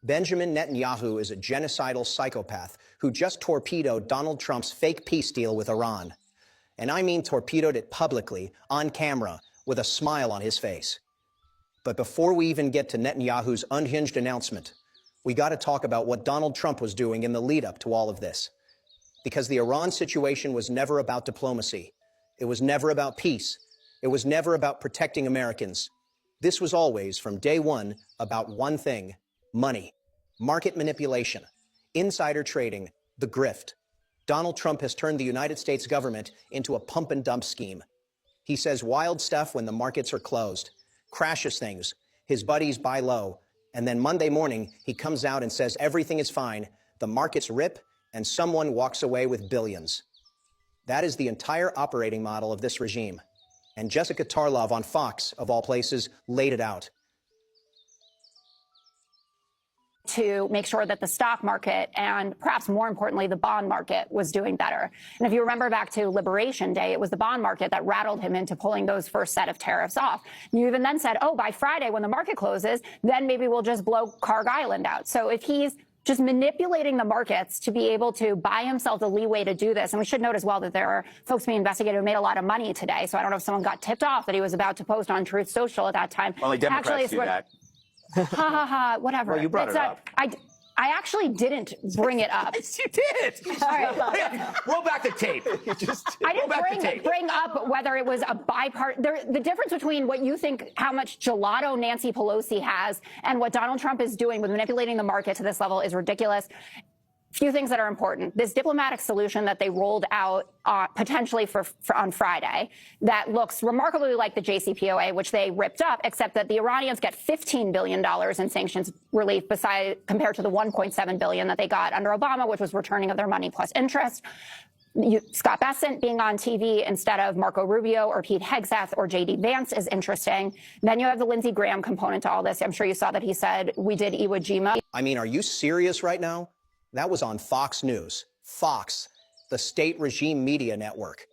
Benjamin Netanyahu is a genocidal psychopath who just torpedoed Donald Trump's fake peace deal with Iran. And I mean torpedoed it publicly, on camera, with a smile on his face. But before we even get to Netanyahu's unhinged announcement, we got to talk about what Donald Trump was doing in the lead-up to all of this. Because the Iran situation was never about diplomacy. It was never about peace. It was never about protecting Americans. This was always, from day one, about one thing: money, market manipulation, insider trading, the grift. Donald Trump has turned the United States government into a pump and dump scheme. He says wild stuff when the markets are closed, crashes things, his buddies buy low, and then Monday morning he comes out and says everything is fine, the markets rip, and someone walks away with billions. That is the entire operating model of this regime. And Jessica Tarlov on Fox, of all places, laid it out. To make sure that the stock market and perhaps more importantly, the bond market was doing better. And if you remember back to Liberation Day, it was the bond market that rattled him into pulling those first set of tariffs off. You even then said, oh, by Friday when the market closes, then maybe we'll just blow Carg Island out. So if he's just manipulating the markets to be able to buy himself the leeway to do this. And we should note as well that there are folks being investigated who made a lot of money today. So I don't know if someone got tipped off that he was about to post on Truth Social at that time. Only Democrats do that. Ha ha ha, whatever. Well, you brought it up. I actually didn't bring it up. Yes, you did. All right. Roll back the tape. I didn't bring up whether it was a bipartisan. The difference between what you think, how much gelato Nancy Pelosi has, and what Donald Trump is doing with manipulating the market to this level is ridiculous. Few things that are important. This diplomatic solution that they rolled out potentially on Friday that looks remarkably like the JCPOA, which they ripped up, except that the Iranians get $15 billion in sanctions relief compared to the $1.7 billion that they got under Obama, which was returning of their money plus interest. Scott Bessent being on TV instead of Marco Rubio or Pete Hegseth or J.D. Vance is interesting. Then you have the Lindsey Graham component to all this. I'm sure you saw that he said, we did Iwo Jima. I mean, are you serious right now? That was on Fox News. Fox, the state regime media network.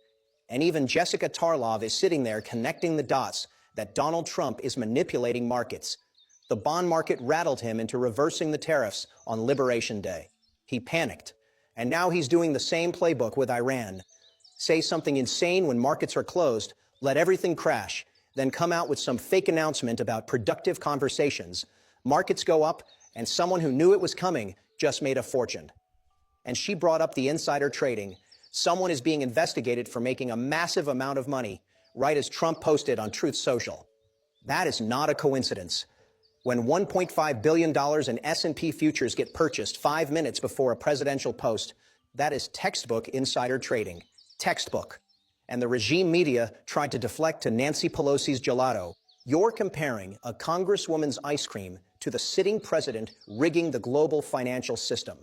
And even Jessica Tarlov is sitting there connecting the dots that Donald Trump is manipulating markets. The bond market rattled him into reversing the tariffs on Liberation Day. He panicked. And now he's doing the same playbook with Iran. Say something insane when markets are closed, let everything crash, then come out with some fake announcement about productive conversations. Markets go up, and someone who knew it was coming just made a fortune. And she brought up the insider trading. Someone is being investigated for making a massive amount of money, right as Trump posted on Truth Social. That is not a coincidence. When $1.5 billion in S&P futures get purchased 5 minutes before a presidential post, that is textbook insider trading. Textbook. And the regime media tried to deflect to Nancy Pelosi's gelato. You're comparing a congresswoman's ice cream to the sitting president rigging the global financial system.